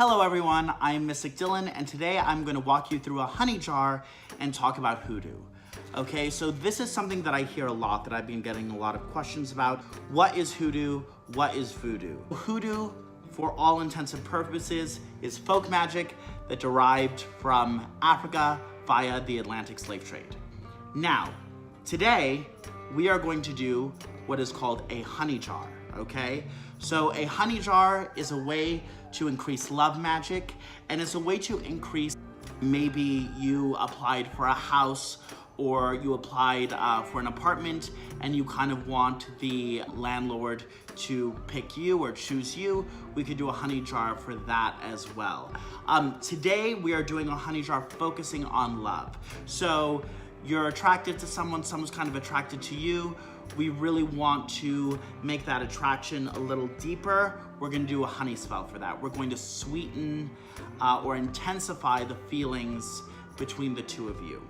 Hello everyone, I'm Mystic Dylan, and today I'm going to walk you through a honey jar and talk about hoodoo. Okay, so this is something that I hear a lot, that I've been getting a lot of questions about. What is hoodoo? What is voodoo? Hoodoo, for all intents and purposes, is folk magic that derived from Africa via the Atlantic slave trade. Now, today, we are going to do what is called a honey jar, okay? So a honey jar is a way to increase love magic, and it's a way to increase, maybe you applied for a house or you applied for an apartment and you kind of want the landlord to pick you or choose you. We could do a honey jar for that as well. Today we are doing a honey jar focusing on love. So you're attracted to someone, someone's kind of attracted to you. We really want to make that attraction a little deeper. We're gonna do a honey spell for that. We're going to sweeten or intensify the feelings between the two of you.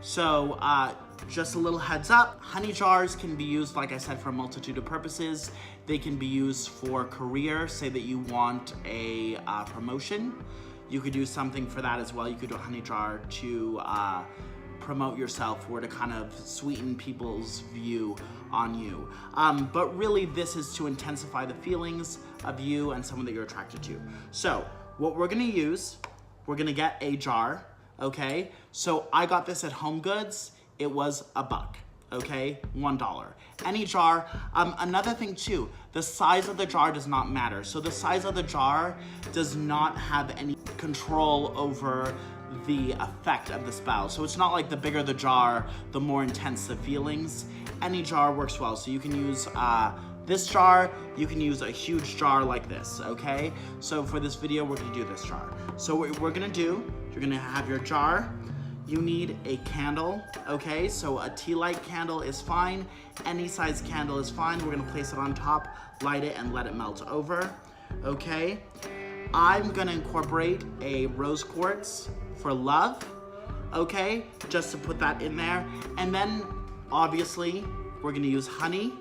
So just a little heads up, honey jars can be used, like I said, for a multitude of purposes. They can be used for career, say that you want a promotion. You could do something for that as well. You could do a honey jar to promote yourself or to kind of sweeten people's view on you. But really this is to intensify the feelings of you and someone that you're attracted to. So what we're gonna use, we're gonna get a jar, okay? So I got this at Home Goods. It was $1, okay? $1. Any jar. Another thing too, the size of the jar does not matter. So the size of the jar does not have any control over the effect of the spell. So it's not like the bigger the jar, the more intense the feelings. Any jar works well. So you can use this jar, you can use a huge jar like this, okay? So for this video, we're gonna do this jar. So what we're gonna do, you're gonna have your jar. You need a candle, okay? So a tea light candle is fine. Any size candle is fine. We're gonna place it on top, light it, and let it melt over, okay? I'm gonna incorporate a rose quartz for love, okay? Just to put that in there. And then, obviously, we're gonna use honey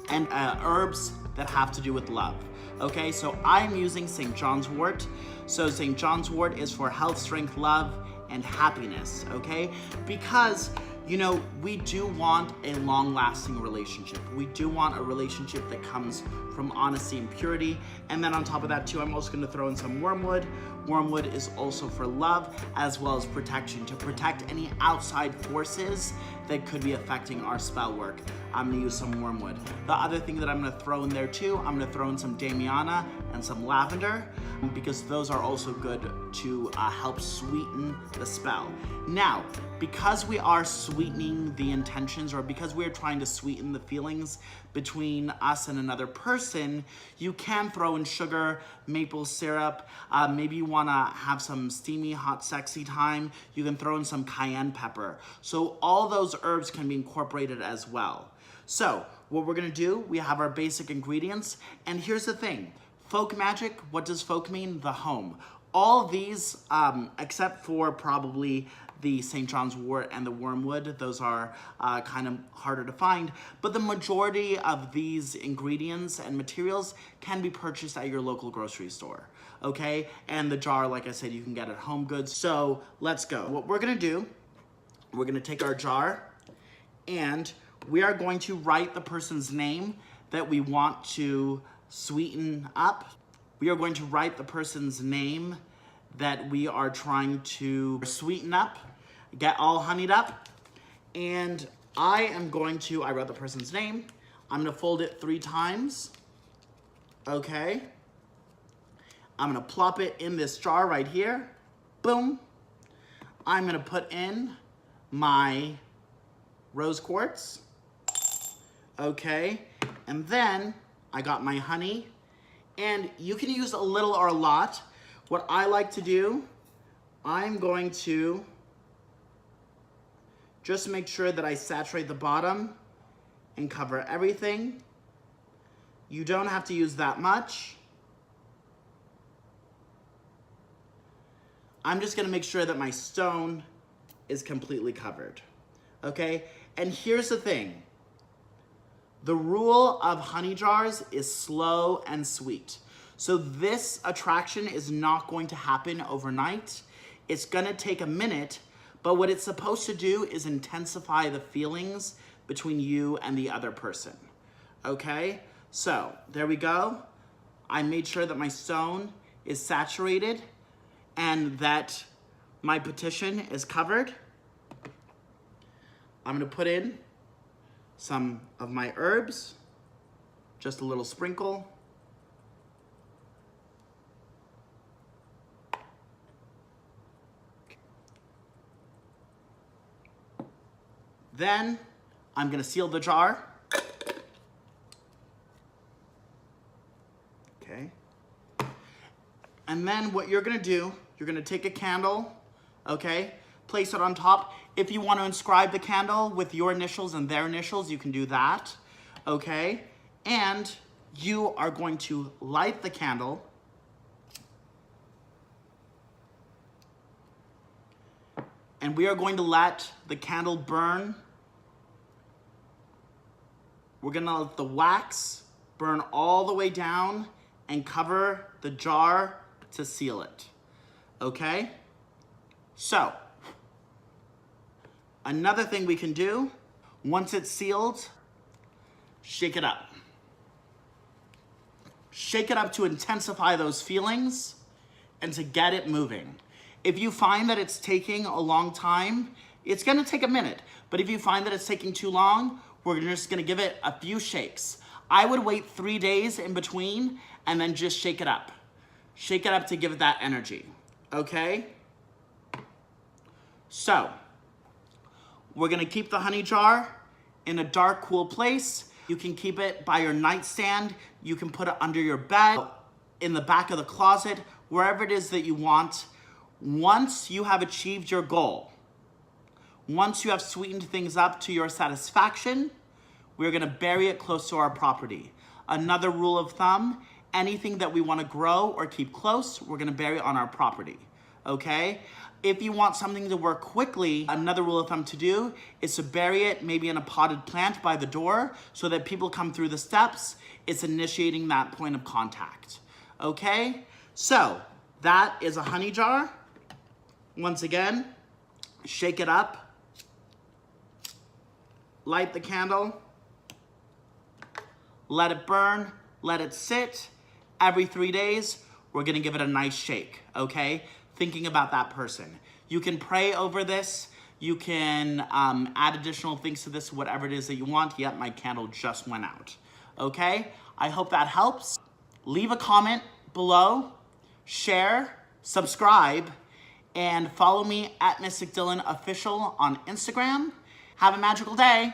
and herbs that have to do with love, okay? So I'm using St. John's Wort. So St. John's Wort is for health, strength, love, and happiness, okay? Because, you know, we do want a long-lasting relationship. We do want a relationship that comes from honesty and purity. And then on top of that too, I'm also gonna throw in some wormwood. Wormwood is also for love as well as protection, to protect any outside forces that could be affecting our spell work. I'm gonna use some wormwood. The other thing that I'm gonna throw in there too, I'm gonna throw in some Damiana and some lavender, because those are also good to help sweeten the spell. Now, because we are sweetening the intentions, or because we're trying to sweeten the feelings between us and another person, you can throw in sugar, maple syrup, maybe you wanna have some steamy, hot, sexy time, you can throw in some cayenne pepper. So all those herbs can be incorporated as well. So what we're gonna do, we have our basic ingredients, and here's the thing. Folk magic, what does folk mean? The home. All these, except for probably the St. John's Wort and the wormwood, those are kind of harder to find, but the majority of these ingredients and materials can be purchased at your local grocery store, okay? And the jar, like I said, you can get at Home Goods. So let's go. What we're gonna do, we're gonna take our jar and we are going to write the person's name that we want to sweeten up. We are going to write the person's name that we are trying to sweeten up, get all honeyed up. And I am going to, I wrote the person's name. I'm gonna fold it 3 times, okay? I'm gonna plop it in this jar right here, boom. I'm gonna put in my rose quartz, okay? And then I got my honey, and you can use a little or a lot. What I like to do, I'm going to just make sure that I saturate the bottom and cover everything. You don't have to use that much. I'm just gonna make sure that my stone is completely covered, okay? And here's the thing. The rule of honey jars is slow and sweet. So this attraction is not going to happen overnight. It's gonna take a minute, but what it's supposed to do is intensify the feelings between you and the other person, okay? So there we go. I made sure that my stone is saturated and that my petition is covered. I'm gonna put in some of my herbs, just a little sprinkle. Then I'm gonna seal the jar. Okay. And then what you're gonna do, you're gonna take a candle, okay? Place it on top. If you want to inscribe the candle with your initials and their initials, you can do that, okay? And you are going to light the candle. And we are going to let the candle burn. We're gonna let the wax burn all the way down and cover the jar to seal it, okay? So, another thing we can do, once it's sealed, shake it up. Shake it up to intensify those feelings and to get it moving. If you find that it's taking a long time, it's gonna take a minute, but if you find that it's taking too long, we're just gonna give it a few shakes. I would wait 3 days in between and then just shake it up. Shake it up to give it that energy, okay? So, we're gonna keep the honey jar in a dark, cool place. You can keep it by your nightstand. You can put it under your bed, in the back of the closet, wherever it is that you want. Once you have achieved your goal, once you have sweetened things up to your satisfaction, we're gonna bury it close to our property. Another rule of thumb, anything that we wanna grow or keep close, we're gonna bury on our property, okay? If you want something to work quickly, another rule of thumb to do is to bury it maybe in a potted plant by the door so that people come through the steps. It's initiating that point of contact, okay? So that is a honey jar. Once again, shake it up, light the candle, let it burn, let it sit. Every 3 days, we're gonna give it a nice shake, okay? Thinking about that person. You can pray over this. You can add additional things to this, whatever it is that you want. Yep, my candle just went out, okay? I hope that helps. Leave a comment below, share, subscribe, and follow me at Mystic Dylan Official on Instagram. Have a magical day.